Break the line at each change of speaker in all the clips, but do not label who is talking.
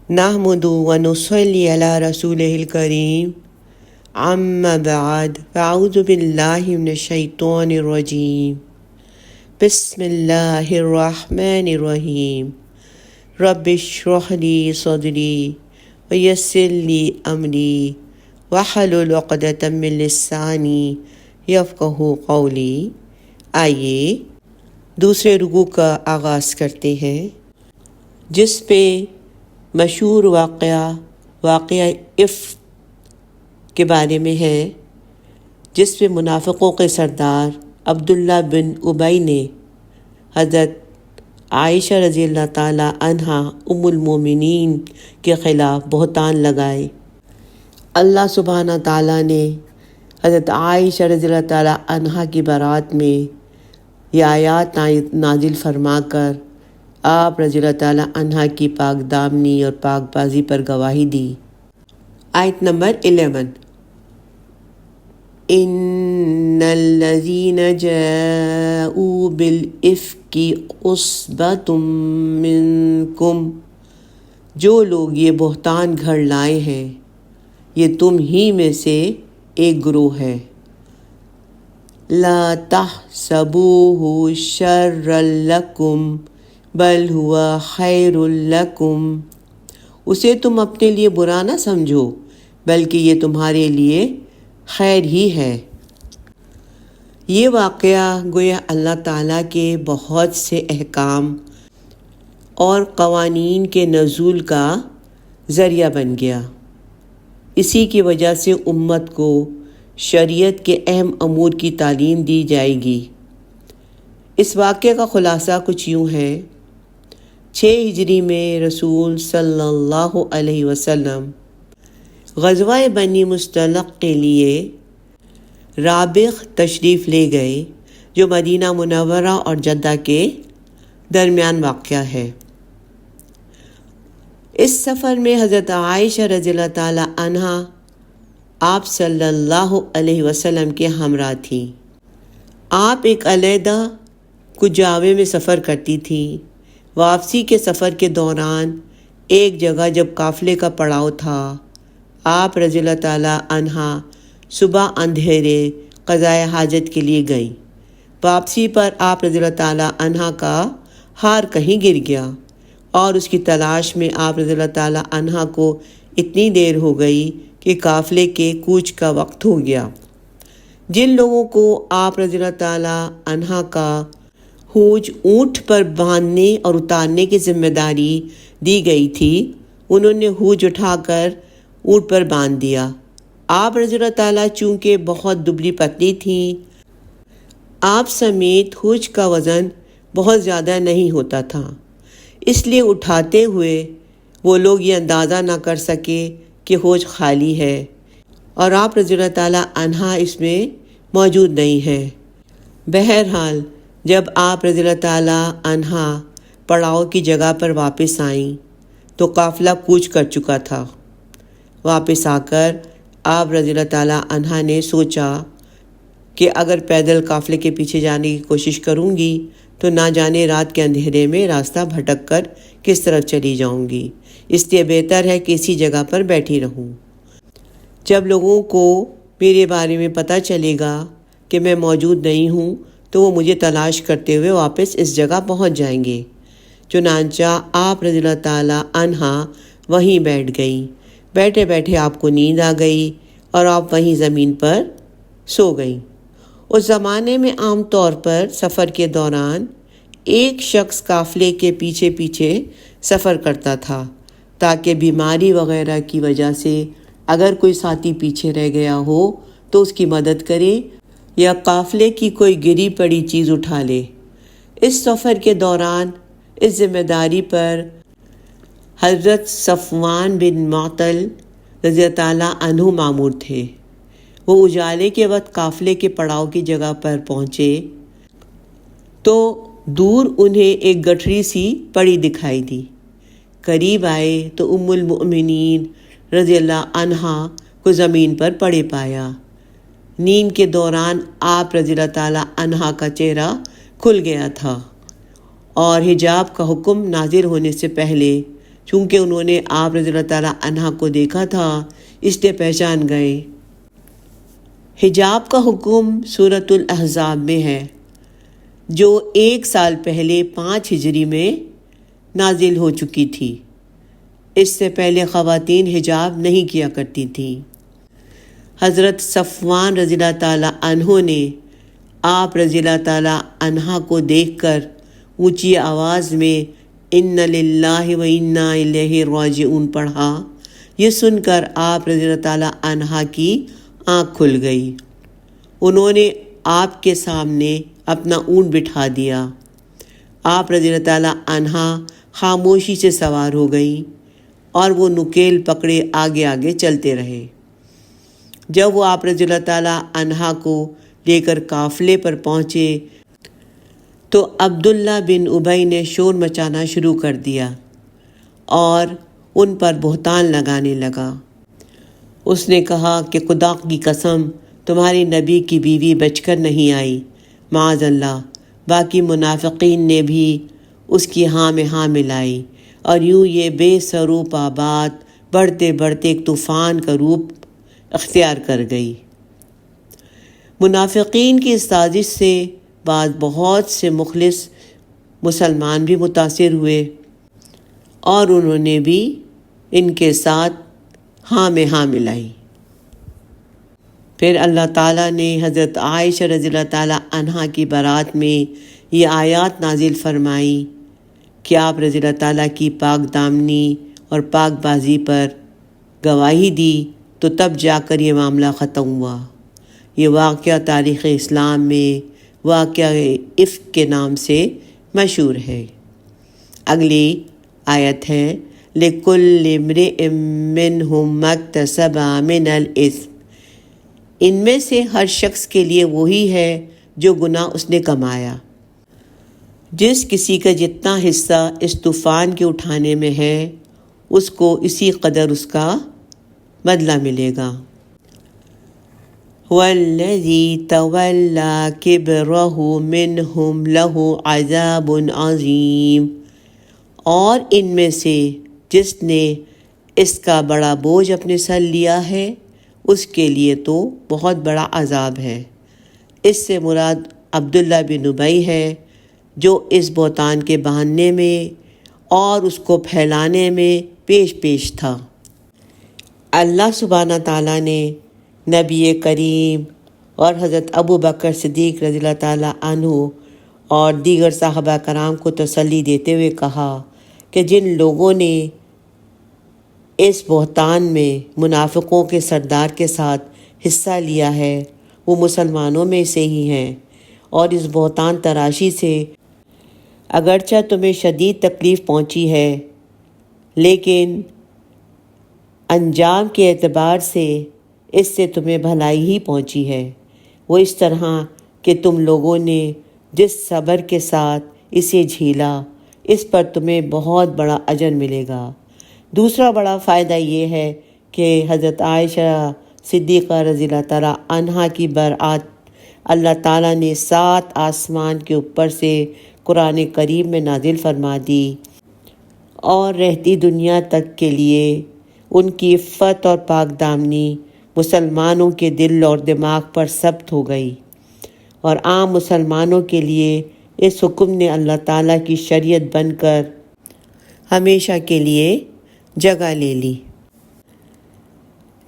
نحمدو و نصلی علی رسولہ الکریم اما بعد فاعوذ باللہ من الشیطان الرجیم بسم اللہ الرحمن الرحیم رب اشرح لی صدری ویسر لی امری واحلل عقدۃ من لسانی یفقہوا قولی۔ آئیے دوسرے رکوع کا آغاز کرتے ہیں، جس پہ مشہور واقعہ افک کے بارے میں ہے، جس پہ منافقوں کے سردار عبداللہ بن ابی نے حضرت عائشہ رضی اللہ تعالیٰ عنہا ام المومنین کے خلاف بہتان لگائے۔ اللہ سبحانہ تعالیٰ نے حضرت عائشہ رضی اللہ تعالیٰ عنہا کی برات میں یہ آیات نازل فرما کر آپ رضی اللہ تعالیٰ عنہا کی پاک دامنی اور پاک بازی پر گواہی دی۔ آیت نمبر 11، ان الذین جاءوا بالافک عصبۃ منکم، جو لوگ یہ بہتان گھڑ لائے ہیں یہ تم ہی میں سے ایک گروہ ہے۔ لا تحسبوہ شرا لکم بل ہوا خیر لکم، اسے تم اپنے لیے برا نہ سمجھو بلکہ یہ تمہارے لیے خیر ہی ہے۔ یہ واقعہ گویا اللہ تعالیٰ کے بہت سے احکام اور قوانین کے نزول کا ذریعہ بن گیا۔ اسی کی وجہ سے امت کو شریعت کے اہم امور کی تعلیم دی جائے گی۔ اس واقعے کا خلاصہ کچھ یوں ہے۔ 6 ہجری میں رسول صلی اللہ علیہ وسلم غزوہ بنی مصطلق کے لیے رابغ تشریف لے گئے، جو مدینہ منورہ اور جدہ کے درمیان واقع ہے۔ اس سفر میں حضرت عائشہ رضی اللہ تعالیٰ عنہا آپ صلی اللہ علیہ وسلم کے ہمراہ تھیں۔ آپ ایک علیحدہ کجاوے میں سفر کرتی تھیں۔ واپسی کے سفر کے دوران ایک جگہ جب قافلے کا پڑاؤ تھا، آپ رضی اللہ تعالیٰ عنہا صبح اندھیرے قضائے حاجت کے لیے گئیں۔ واپسی پر آپ رضی اللہ تعالیٰ عنہا کا ہار کہیں گر گیا اور اس کی تلاش میں آپ رضی اللہ تعالیٰ عنہا کو اتنی دیر ہو گئی کہ قافلے کے کوچ کا وقت ہو گیا۔ جن لوگوں کو آپ رضی اللہ تعالیٰ عنہا کا ہوج اونٹ پر باندھنے اور اتارنے کی ذمہ داری دی گئی تھی، انہوں نے ہوج اٹھا کر اونٹ پر باندھ دیا۔ آپ رضی اللہ تعالیٰ چونکہ بہت دبلی پتلی تھیں، آپ سمیت ہوج کا وزن بہت زیادہ نہیں ہوتا تھا، اس لیے اٹھاتے ہوئے وہ لوگ یہ اندازہ نہ کر سکے کہ ہوج خالی ہے اور آپ رضی اللہ تعالیٰ عنہا اس میں موجود نہیں ہے۔ بہرحال جب آپ رضی اللہ تعالیٰ عنہا پڑاؤ کی جگہ پر واپس آئیں تو قافلہ کوچ کر چکا تھا۔ واپس آ کر آپ رضی اللہ تعالیٰ عنہا نے سوچا کہ اگر پیدل قافلے کے پیچھے جانے کی کوشش کروں گی تو نہ جانے رات کے اندھیرے میں راستہ بھٹک کر کس طرف چلی جاؤں گی، اس لیے بہتر ہے کہ اسی جگہ پر بیٹھی رہوں۔ جب لوگوں کو میرے بارے میں پتہ چلے گا کہ میں موجود نہیں ہوں تو وہ مجھے تلاش کرتے ہوئے واپس اس جگہ پہنچ جائیں گے۔ چنانچہ آپ رضی اللہ تعالیٰ عنہا وہیں بیٹھ گئیں۔ بیٹھے بیٹھے آپ کو نیند آ گئی اور آپ وہیں زمین پر سو گئیں۔ اس زمانے میں عام طور پر سفر کے دوران ایک شخص قافلے کے پیچھے پیچھے سفر کرتا تھا تاکہ بیماری وغیرہ کی وجہ سے اگر کوئی ساتھی پیچھے رہ گیا ہو تو اس کی مدد کرے یا قافلے کی کوئی گری پڑی چیز اٹھا لے۔ اس سفر کے دوران اس ذمہ داری پر حضرت صفوان بن معطل رضی اللہ تعالیٰ عنہ مامور تھے۔ وہ اجالے کے وقت قافلے کے پڑاؤ کی جگہ پر پہنچے تو دور انہیں ایک گٹھری سی پڑی دکھائی دی۔ قریب آئے تو ام المؤمنین رضی اللہ عنہا کو زمین پر پڑے پایا۔ نیند کے دوران آپ رضی اللہ تعالیٰ عنہا کا چہرہ کھل گیا تھا اور حجاب کا حکم نازل ہونے سے پہلے چونکہ انہوں نے آپ رضی اللہ تعالیٰ عنہ کو دیکھا تھا اس لیے پہچان گئے۔ حجاب کا حکم سورۃ الاحزاب میں ہے، جو 1 سال پہلے 5 ہجری میں نازل ہو چکی تھی۔ اس سے پہلے خواتین حجاب نہیں کیا کرتی تھیں۔ حضرت صفوان رضی اللہ تعالیٰ عنہ نے آپ رضی اللہ تعالیٰ عنہ کو دیکھ کر اونچی آواز میں ان للہ و انا الیہ راجعون پڑھا۔ یہ سن کر آپ رضی اللہ تعالیٰ عنہ کی آنکھ کھل گئی۔ انہوں نے آپ کے سامنے اپنا اونٹ بٹھا دیا۔ آپ رضی اللہ تعالیٰ عنہ خاموشی سے سوار ہو گئی اور وہ نکیل پکڑے آگے آگے چلتے رہے۔ جب وہ آپ رضی اللہ تعالیٰ عنہ کو لے کر قافلے پر پہنچے تو عبداللہ بن ابی نے شور مچانا شروع کر دیا اور ان پر بہتان لگانے لگا۔ اس نے کہا کہ خدا کی قسم تمہاری نبی کی بیوی بچ کر نہیں آئی، معاذ اللہ۔ باقی منافقین نے بھی اس کی ہاں میں ہاں ملائی اور یوں یہ بے سروپا بات بڑھتے بڑھتے ایک طوفان کا روپ اختیار کر گئی۔ منافقین کی اس سازش سے بعد بہت سے مخلص مسلمان بھی متاثر ہوئے اور انہوں نے بھی ان کے ساتھ ہاں میں ہاں ملائی۔ پھر اللہ تعالیٰ نے حضرت عائشہ رضی اللہ تعالیٰ عنہ کی بارات میں یہ آیات نازل فرمائی کہ آپ رضی اللہ تعالیٰ کی پاک دامنی اور پاک بازی پر گواہی دی تو تب جا کر یہ معاملہ ختم ہوا۔ یہ واقعہ تاریخ اسلام میں واقعہ افک کے نام سے مشہور ہے۔ اگلی آیت ہے لِكُلِّ امْرِئٍ مِّنْهُمْ مَا اكْتَسَبَ مِنَ الْإِثْمِ، ان میں سے ہر شخص کے لیے وہی ہے جو گناہ اس نے کمایا۔ جس کسی کا جتنا حصہ اس طوفان کے اٹھانے میں ہے اس کو اسی قدر اس کا بدلہ ملے گا۔ وَالَّذِي تَوَلَّى كِبْرَهُ مِنْهُمْ لَهُ عَذَابٌ عَظِيمٌ، اور ان میں سے جس نے اس کا بڑا بوجھ اپنے سر لیا ہے اس کے لیے تو بہت بڑا عذاب ہے۔ اس سے مراد عبداللہ بن ابی ہے جو اس بہتان کے باندھنے میں اور اس کو پھیلانے میں پیش تھا۔ اللہ سبحانہ تعالیٰ نے نبی کریم اور حضرت ابو بکر صدیق رضی اللہ تعالیٰ عنہ اور دیگر صحابہ کرام کو تسلی دیتے ہوئے کہا کہ جن لوگوں نے اس بہتان میں منافقوں کے سردار کے ساتھ حصہ لیا ہے وہ مسلمانوں میں سے ہی ہیں، اور اس بہتان تراشی سے اگرچہ تمہیں شدید تکلیف پہنچی ہے لیکن انجام کے اعتبار سے اس سے تمہیں بھلائی ہی پہنچی ہے۔ وہ اس طرح کہ تم لوگوں نے جس صبر کے ساتھ اسے جھیلا اس پر تمہیں بہت بڑا اجر ملے گا۔ دوسرا بڑا فائدہ یہ ہے کہ حضرت عائشہ صدیقہ رضی اللہ تعالیٰ عنہا کی برات اللہ تعالیٰ نے 7 آسمان کے اوپر سے قرآن کریم میں نازل فرما دی اور رہتی دنیا تک کے لیے ان کی عفت اور پاک دامنی مسلمانوں کے دل اور دماغ پر ثبت ہو گئی، اور عام مسلمانوں کے لیے اس حکم نے اللہ تعالیٰ کی شریعت بن کر ہمیشہ کے لیے جگہ لے لی۔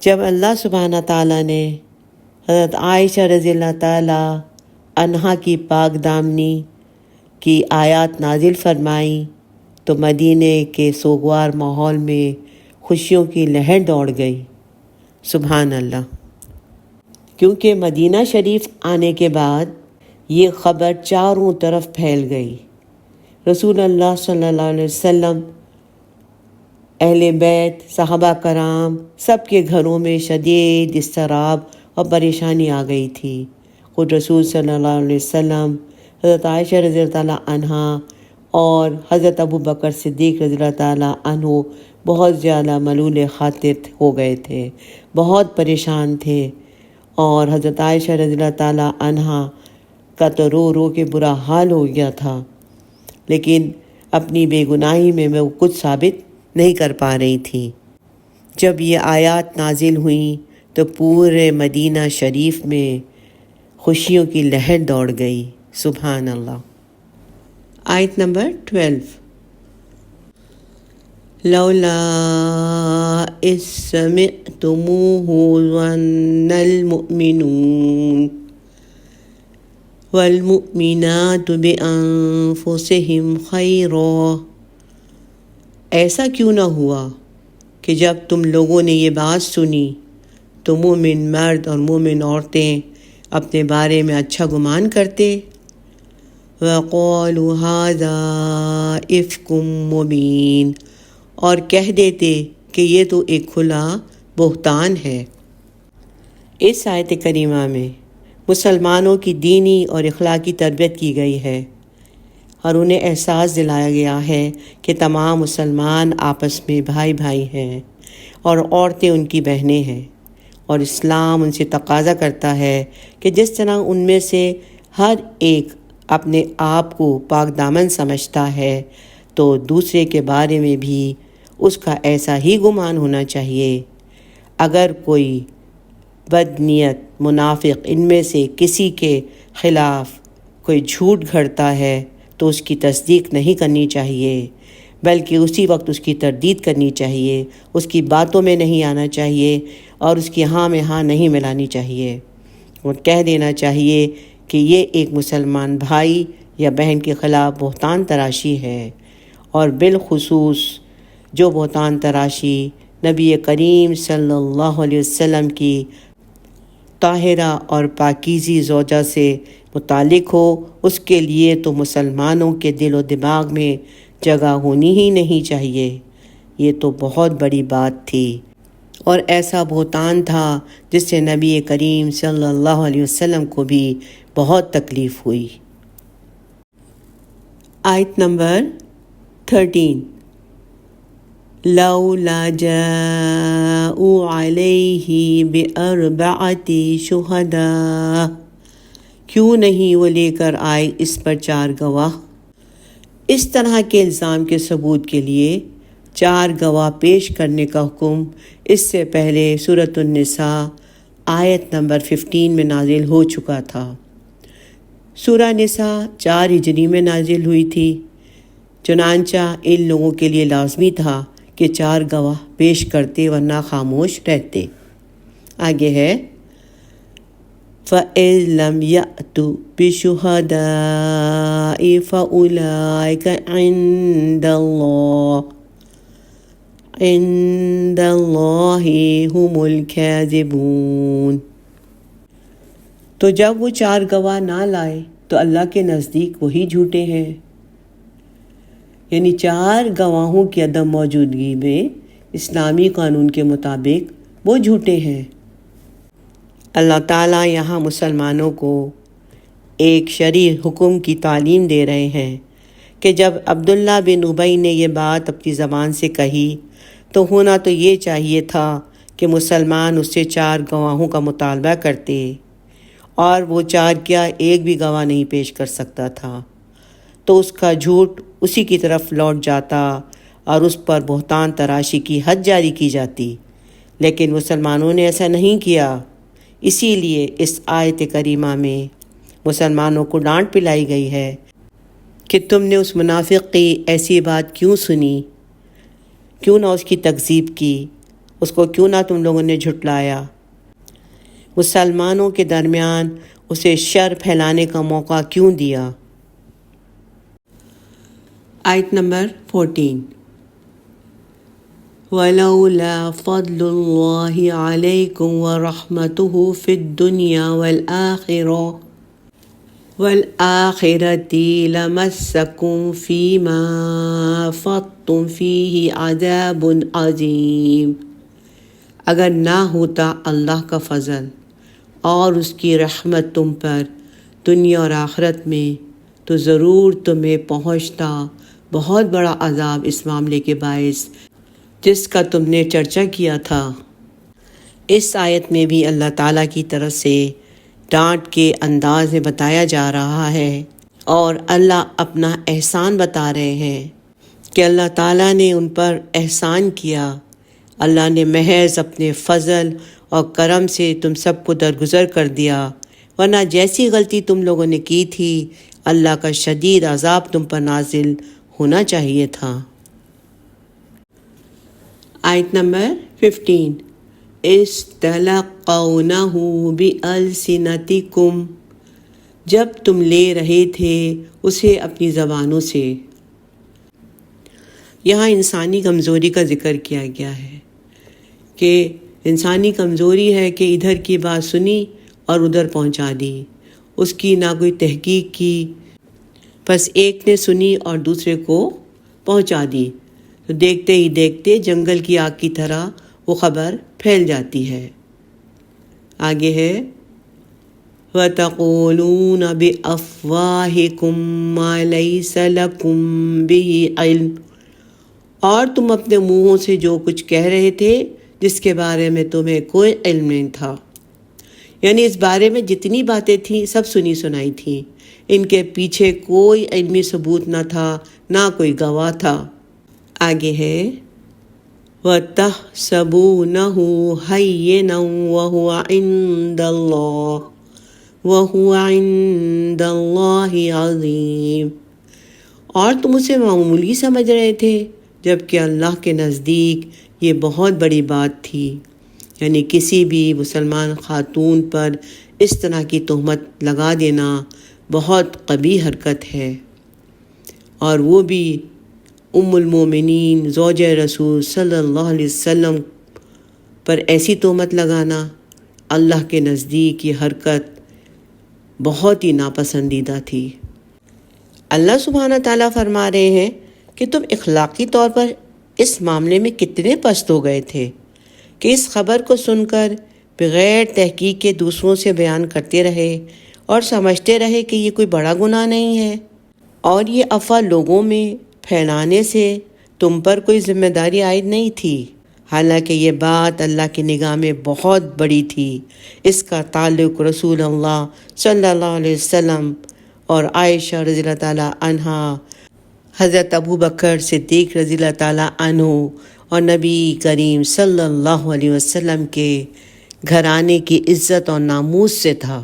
جب اللہ سبحانہ تعالیٰ نے حضرت عائشہ رضی اللہ تعالیٰ عنہا کی پاک دامنی کی آیات نازل فرمائیں تو مدینے کے سوگوار ماحول میں خوشیوں کی لہر دوڑ گئی۔ سبحان اللہ۔ کیونکہ مدینہ شریف آنے کے بعد یہ خبر چاروں طرف پھیل گئی۔ رسول اللہ صلی اللہ علیہ وسلم، اہل بیت، صحابہ کرام سب کے گھروں میں شدید اضطراب اور پریشانی آ گئی تھی۔ خود رسول صلی اللہ علیہ وسلم، حضرت عائشہ رضی اللہ تعالیٰ عنہا اور حضرت ابو بکر صدیق رضی اللہ تعالیٰ عنہ بہت زیادہ ملول خاطر ہو گئے تھے، بہت پریشان تھے، اور حضرت عائشہ رضی اللہ تعالیٰ عنہا کا تو رو رو کے برا حال ہو گیا تھا، لیکن اپنی بے گناہی میں وہ کچھ ثابت نہیں کر پا رہی تھیں۔ جب یہ آیات نازل ہوئیں تو پورے مدینہ شریف میں خوشیوں کی لہر دوڑ گئی۔ سبحان اللہ۔ آیت نمبر 12۔ لولا اذ سمعتموہ ظن المؤمنون والمؤمنات بانفسہم خیرا، ایسا کیوں نہ ہوا کہ جب تم لوگوں نے یہ بات سنی تو مومن مرد اور مومن عورتیں اپنے بارے میں اچھا گمان کرتے۔ وَقَالُوا هَذَا إِفْكٌ مُبِينٌ، اور کہہ دیتے کہ یہ تو ایک کھلا بہتان ہے۔ اس آیت کریمہ میں مسلمانوں کی دینی اور اخلاقی تربیت کی گئی ہے اور انہیں احساس دلایا گیا ہے کہ تمام مسلمان آپس میں بھائی بھائی ہیں اور عورتیں ان کی بہنیں ہیں، اور اسلام ان سے تقاضا کرتا ہے کہ جس طرح ان میں سے ہر ایک اپنے آپ کو پاک دامن سمجھتا ہے تو دوسرے کے بارے میں بھی اس کا ایسا ہی گمان ہونا چاہیے۔ اگر کوئی بد نیت منافق ان میں سے کسی کے خلاف کوئی جھوٹ گھڑتا ہے تو اس کی تصدیق نہیں کرنی چاہیے، بلکہ اسی وقت اس کی تردید کرنی چاہیے، اس کی باتوں میں نہیں آنا چاہیے اور اس کی ہاں میں ہاں نہیں ملانی چاہیے، اور کہہ دینا چاہیے کہ یہ ایک مسلمان بھائی یا بہن کے خلاف بہتان تراشی ہے، اور بالخصوص جو بہتان تراشی نبی کریم صلی اللہ علیہ وسلم کی طاہرہ اور پاکیزی زوجہ سے متعلق ہو، اس کے لیے تو مسلمانوں کے دل و دماغ میں جگہ ہونی ہی نہیں چاہیے۔ یہ تو بہت بڑی بات تھی اور ایسا بہتان تھا جس سے نبی کریم صلی اللہ علیہ وسلم کو بھی بہت تکلیف ہوئی۔ آیت نمبر 13۔ لولا جاءوا علیہ بأربعۃ شہداء، کیوں نہیں وہ لے کر آئے اس پر 4 گواہ۔ اس طرح کے الزام کے ثبوت کے لیے 4 گواہ پیش کرنے کا حکم اس سے پہلے سورۃ النساء آیت نمبر 15 میں نازل ہو چکا تھا۔ سورہ نساء 4 ہجری میں نازل ہوئی تھی، چنانچہ ان لوگوں کے لیے لازمی تھا کہ 4 گواہ پیش کرتے ورنہ خاموش رہتے۔ آگے ہے فَإِذْ لَمْ يَأْتُوا بِشُهَدَاءِ فَأُولَٰئِكَ عِندَ اللَّهِ هُمُ الْكَاذِبُونَ، تو جب وہ 4 گواہ نہ لائے تو اللہ کے نزدیک وہی جھوٹے ہیں، یعنی 4 گواہوں کی عدم موجودگی میں اسلامی قانون کے مطابق وہ جھوٹے ہیں۔ اللہ تعالیٰ یہاں مسلمانوں کو ایک شرعی حکم کی تعلیم دے رہے ہیں کہ جب عبداللہ بن ابی نے یہ بات اپنی زبان سے کہی تو ہونا تو یہ چاہیے تھا کہ مسلمان اس سے 4 گواہوں کا مطالبہ کرتے، اور وہ 4 کیا ایک بھی گواہ نہیں پیش کر سکتا تھا، تو اس کا جھوٹ اسی کی طرف لوٹ جاتا اور اس پر بہتان تراشی کی حد جاری کی جاتی، لیکن مسلمانوں نے ایسا نہیں کیا۔ اسی لیے اس آیت کریمہ میں مسلمانوں کو ڈانٹ پلائی گئی ہے کہ تم نے اس منافق کی ایسی بات کیوں سنی، کیوں نہ اس کی تکذیب کی، اس کو کیوں نہ تم لوگوں نے جھٹلایا، مسلمانوں کے درمیان اسے شر پھیلانے کا موقع کیوں دیا۔ آیت نمبر 14۔ وَلَوْلَا فَضْلُ اللَّهِ عَلَيْكُمْ وَرَحْمَتُهُ فِي الدُّنْيَا وَالْآخِرَةِ لَمَسَّكُمْ فِي مَا أَفَضْتُمْ فِيهِ عَذَابٌ عَظِيمٌ، اگر نہ ہوتا اللہ کا فضل اور اس کی رحمت تم پر دنیا اور آخرت میں تو ضرور تمہیں پہنچتا بہت بڑا عذاب اس معاملے کے باعث جس کا تم نے چرچا کیا تھا۔ اس آیت میں بھی اللہ تعالیٰ کی طرف سے ڈانٹ کے انداز میں بتایا جا رہا ہے اور اللہ اپنا احسان بتا رہے ہیں کہ اللہ تعالیٰ نے ان پر احسان کیا، اللہ نے محض اپنے فضل اور کرم سے تم سب کو درگزر کر دیا، ورنہ جیسی غلطی تم لوگوں نے کی تھی اللہ کا شدید عذاب تم پر نازل ہونا چاہیے تھا۔ آیت نمبر 15 استلقونہ بألسنتکم، جب تم لے رہے تھے اسے اپنی زبانوں سے۔ یہاں انسانی کمزوری کا ذکر کیا گیا ہے کہ انسانی کمزوری ہے کہ ادھر کی بات سنی اور ادھر پہنچا دی، اس کی نہ کوئی تحقیق کی، بس ایک نے سنی اور دوسرے کو پہنچا دی، تو دیکھتے ہی دیکھتے جنگل کی آگ کی طرح وہ خبر پھیل جاتی ہے۔ آگے ہے وَتَقُولُونَ بِأَفْوَاهِكُمْ مَا لَيْسَ لَكُمْ بِهِ عِلْمٌ، اور تم اپنے منہوں سے جو کچھ کہہ رہے تھے جس کے بارے میں تمہیں کوئی علم نہیں تھا، یعنی اس بارے میں جتنی باتیں تھیں سب سنی سنائی تھیں، ان کے پیچھے کوئی علمی ثبوت نہ تھا، نہ کوئی گواہ تھا۔ آگے ہے وَتَحْسَبُونَهُ هَيِّنًا وَهُوَ عِندَ اللَّهِ عَظِيمٌ، اور تم اسے معمولی سمجھ رہے تھے جبکہ اللہ کے نزدیک یہ بہت بڑی بات تھی، یعنی کسی بھی مسلمان خاتون پر اس طرح کی تہمت لگا دینا بہت قبیح حرکت ہے، اور وہ بھی ام المومنین زوجہ رسول صلی اللہ علیہ وسلم پر ایسی تہمت لگانا، اللہ کے نزدیک یہ حرکت بہت ہی ناپسندیدہ تھی۔ اللہ سبحانہ تعالیٰ فرما رہے ہیں کہ تم اخلاقی طور پر اس معاملے میں کتنے پست ہو گئے تھے کہ اس خبر کو سن کر بغیر تحقیق کے دوسروں سے بیان کرتے رہے اور سمجھتے رہے کہ یہ کوئی بڑا گناہ نہیں ہے، اور یہ افواہ لوگوں میں پھیلانے سے تم پر کوئی ذمہ داری عائد نہیں تھی، حالانکہ یہ بات اللہ کی نگاہ میں بہت بڑی تھی۔ اس کا تعلق رسول اللہ صلی اللہ علیہ وسلم اور عائشہ رضی اللہ تعالیٰ عنہا، حضرت ابوبکر صدیق رضی اللہ تعالیٰ عنہ اور نبی کریم صلی اللہ علیہ وسلم کے گھرانے کی عزت اور ناموس سے تھا۔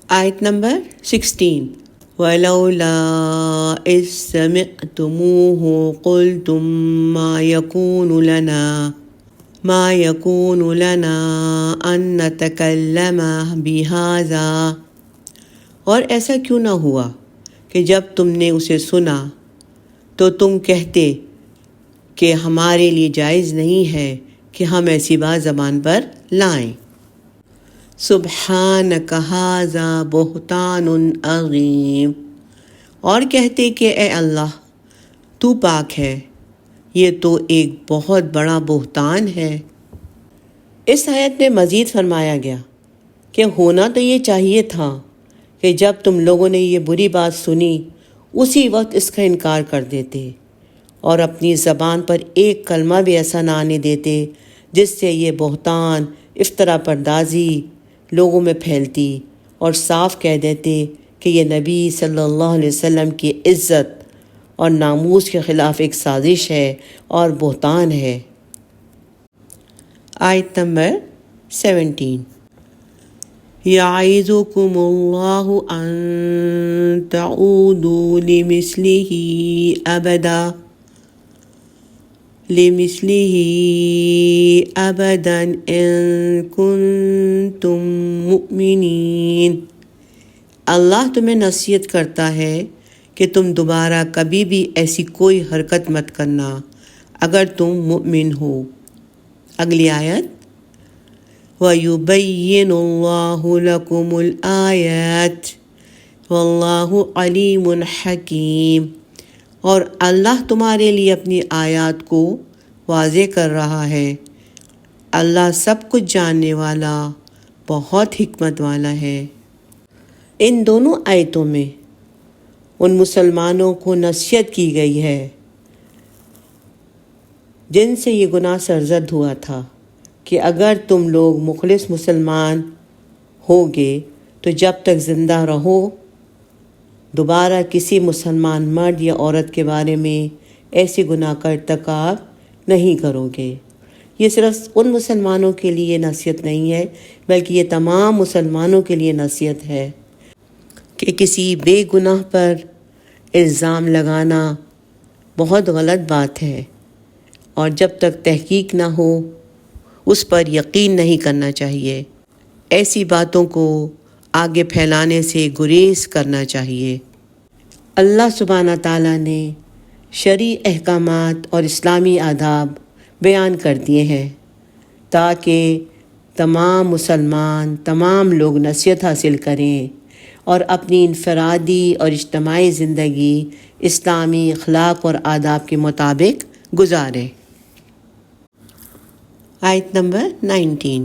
آیت نمبر 16 وَلَوْلَا إِذْ سَمِعْتُمُوهُ قُلْتُمْ مَا يَكُونُ لَنَا أَن نَّتَكَلَّمَ بِهَذَا، اور ایسا کیوں نہ ہوا کہ جب تم نے اسے سنا تو تم کہتے کہ ہمارے لیے جائز نہیں ہے کہ ہم ایسی بات زبان پر لائیں۔ سبحانک ھذا بہتان عظیم، اور کہتے کہ اے اللہ تو پاک ہے، یہ تو ایک بہت بڑا بہتان ہے۔ اس آیت میں مزید فرمایا گیا کہ ہونا تو یہ چاہیے تھا کہ جب تم لوگوں نے یہ بری بات سنی اسی وقت اس کا انکار کر دیتے اور اپنی زبان پر ایک کلمہ بھی ایسا نہ آنے دیتے جس سے یہ بہتان، افترا پردازی لوگوں میں پھیلتی، اور صاف کہہ دیتے کہ یہ نبی صلی اللہ علیہ وسلم کی عزت اور ناموس کے خلاف ایک سازش ہے اور بہتان ہے۔ آیت نمبر 17 یعظکم اللہ ان تعودوا لمثلہ ابدا ان کنتم مؤمنین، اللہ تمہیں نصیحت کرتا ہے کہ تم دوبارہ کبھی بھی ایسی کوئی حرکت مت کرنا اگر تم مؤمن ہو۔ اگلی آیت وَيُبَيِّنُ اللَّهُ لَكُمُ الْآيَاتِ وَاللَّهُ عَلِيمٌ حَكِيمٌ، اور اللہ تمہارے لیے اپنی آیات کو واضح کر رہا ہے، اللہ سب کچھ جاننے والا، بہت حکمت والا ہے۔ ان دونوں آیتوں میں ان مسلمانوں کو نصیحت کی گئی ہے جن سے یہ گناہ سرزد ہوا تھا کہ اگر تم لوگ مخلص مسلمان ہوگے تو جب تک زندہ رہو دوبارہ کسی مسلمان مرد یا عورت کے بارے میں ایسے گناہ کا ارتکاب نہیں کرو گے۔ یہ صرف ان مسلمانوں کے لیے نصیحت نہیں ہے، بلکہ یہ تمام مسلمانوں کے لیے نصیحت ہے کہ کسی بے گناہ پر الزام لگانا بہت غلط بات ہے، اور جب تک تحقیق نہ ہو اس پر یقین نہیں کرنا چاہیے۔ ایسی باتوں کو آگے پھیلانے سے گریز کرنا چاہیے۔ اللہ سبحانہ تعالیٰ نے شرعی احکامات اور اسلامی آداب بیان کر دیے ہیں تاکہ تمام مسلمان، تمام لوگ نصیحت حاصل کریں اور اپنی انفرادی اور اجتماعی زندگی اسلامی اخلاق اور آداب کے مطابق گزاریں۔ آیت نمبر 19۔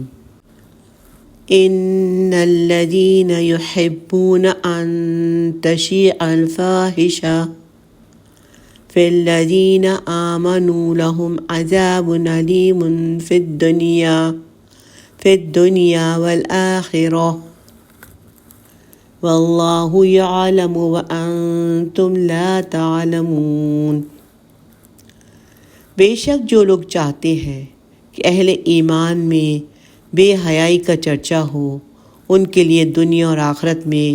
ان الذين يحبون ان تشيع الفاحشة في الذين آمنوا لهم عذاب أليم في الدنيا والآخرة والله يعلم وأنتم لا تعلمون۔ بے شک جو لوگ چاہتے ہیں کہ اہل ایمان میں بے حیائی کا چرچا ہو، ان کے لیے دنیا اور آخرت میں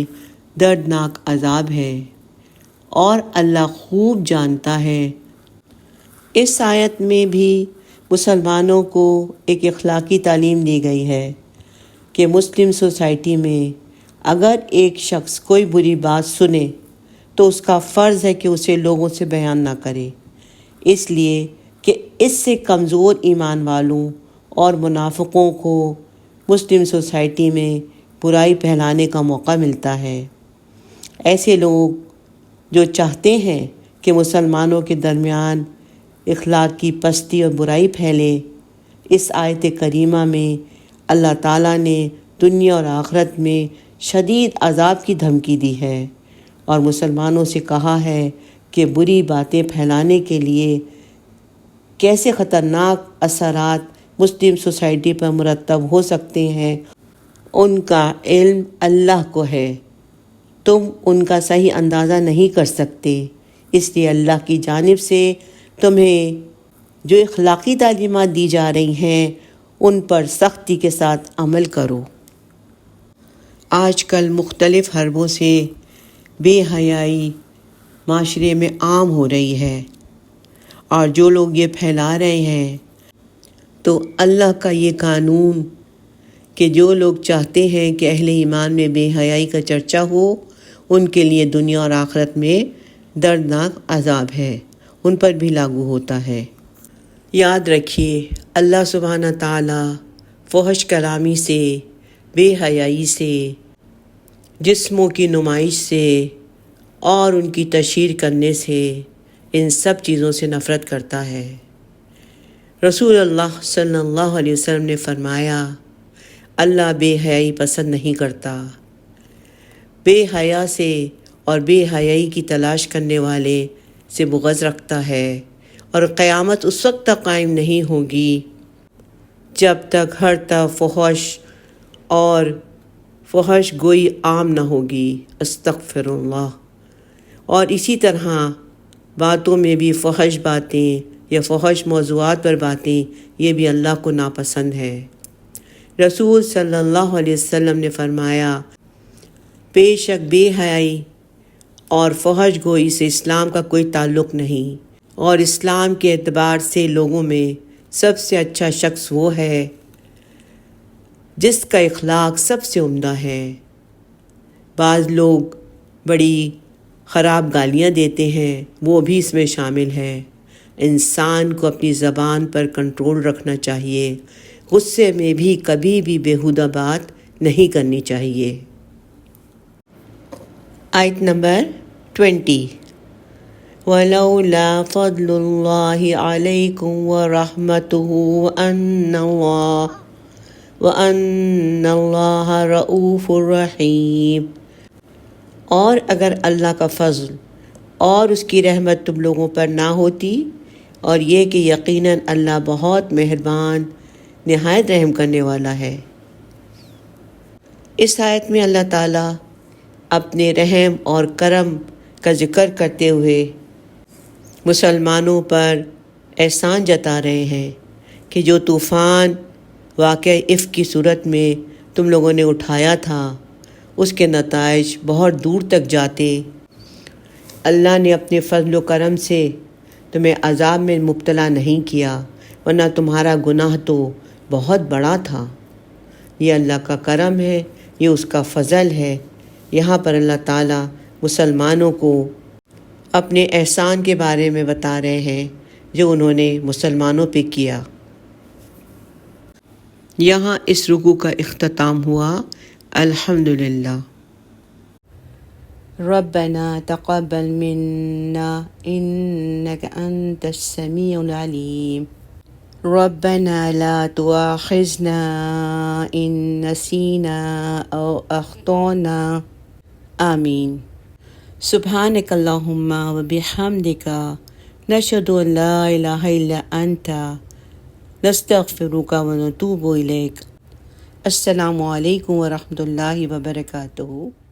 دردناک عذاب ہے، اور اللہ خوب جانتا ہے۔ اس آیت میں بھی مسلمانوں کو ایک اخلاقی تعلیم دی گئی ہے کہ مسلم سوسائٹی میں اگر ایک شخص کوئی بری بات سنے تو اس کا فرض ہے کہ اسے لوگوں سے بیان نہ کرے، اس لیے کہ اس سے کمزور ایمان والوں اور منافقوں کو مسلم سوسائٹی میں برائی پھیلانے کا موقع ملتا ہے۔ ایسے لوگ جو چاہتے ہیں کہ مسلمانوں کے درمیان اخلاق کی پستی اور برائی پھیلے، اس آیت کریمہ میں اللہ تعالیٰ نے دنیا اور آخرت میں شدید عذاب کی دھمکی دی ہے، اور مسلمانوں سے کہا ہے کہ بری باتیں پھیلانے کے لیے کیسے خطرناک اثرات مسلم سوسائٹی پر مرتب ہو سکتے ہیں، ان کا علم اللہ کو ہے، تم ان کا صحیح اندازہ نہیں کر سکتے، اس لیے اللہ کی جانب سے تمہیں جو اخلاقی تعلیمات دی جا رہی ہیں ان پر سختی کے ساتھ عمل کرو۔ آج کل مختلف حربوں سے بے حیائی معاشرے میں عام ہو رہی ہے، اور جو لوگ یہ پھیلا رہے ہیں تو اللہ کا یہ قانون کہ جو لوگ چاہتے ہیں کہ اہل ایمان میں بے حیائی کا چرچا ہو، ان کے لیے دنیا اور آخرت میں دردناک عذاب ہے، ان پر بھی لاگو ہوتا ہے۔ یاد رکھیے، اللہ سبحانہ تعالیٰ فحش کلامی سے، بے حیائی سے، جسموں کی نمائش سے اور ان کی تشہیر کرنے سے، ان سب چیزوں سے نفرت کرتا ہے۔ رسول اللہ صلی اللہ علیہ وسلم نے فرمایا، اللہ بے حیائی پسند نہیں کرتا، بے حیا سے اور بے حیائی کی تلاش کرنے والے سے بغض رکھتا ہے، اور قیامت اس وقت تک قائم نہیں ہوگی جب تک ہر طرف فحش اور فحش گوئی عام نہ ہوگی، استغفر اللہ، اور اسی طرح باتوں میں بھی فحش باتیں یا فحش موضوعات پر باتیں، یہ بھی اللہ کو ناپسند ہے۔ رسول صلی اللہ علیہ وسلم نے فرمایا، بے شک بے حیائی اور فحش گوئی سے اسلام کا کوئی تعلق نہیں، اور اسلام کے اعتبار سے لوگوں میں سب سے اچھا شخص وہ ہے جس کا اخلاق سب سے عمدہ ہے۔ بعض لوگ بڑی خراب گالیاں دیتے ہیں، وہ بھی اس میں شامل ہے۔ انسان کو اپنی زبان پر کنٹرول رکھنا چاہیے، غصے میں بھی کبھی بھی بیہودہ بات نہیں کرنی چاہیے۔ آیت نمبر 20۔ وَلَوْلَا فَضْلُ اللَّهِ عَلَيْكُمْ وَرَحْمَتُهُ وَأَنَّ اللَّهَ رَءُوفٌ رَحِيمٌ۔ اور اگر اللہ کا فضل اور اس کی رحمت تم لوگوں پر نہ ہوتی، اور یہ کہ یقیناً اللہ بہت مہربان، نہایت رحم کرنے والا ہے۔ اس آیت میں اللہ تعالیٰ اپنے رحم اور کرم کا ذکر کرتے ہوئے مسلمانوں پر احسان جتا رہے ہیں کہ جو طوفان واقعہ افک کی صورت میں تم لوگوں نے اٹھایا تھا اس کے نتائج بہت دور تک جاتے، اللہ نے اپنے فضل و کرم سے تمہیں عذاب میں مبتلا نہیں کیا، ورنہ تمہارا گناہ تو بہت بڑا تھا۔ یہ اللہ کا کرم ہے، یہ اس کا فضل ہے۔ یہاں پر اللہ تعالیٰ مسلمانوں کو اپنے احسان کے بارے میں بتا رہے ہیں جو انہوں نے مسلمانوں پہ کیا۔ یہاں اس رکوع کا اختتام ہوا۔ الحمدللہ۔ ربنا تقبل منا انك انت السميع العليم ربنا لا تؤاخذنا ان نسينا او اخطأنا آمین۔ سبحانک اللہم وبحمدک نشہد ان لا الہ الا انت نستغفرک ونتوب الیک۔ السلام علیکم ورحمۃ اللہ وبرکاتہ۔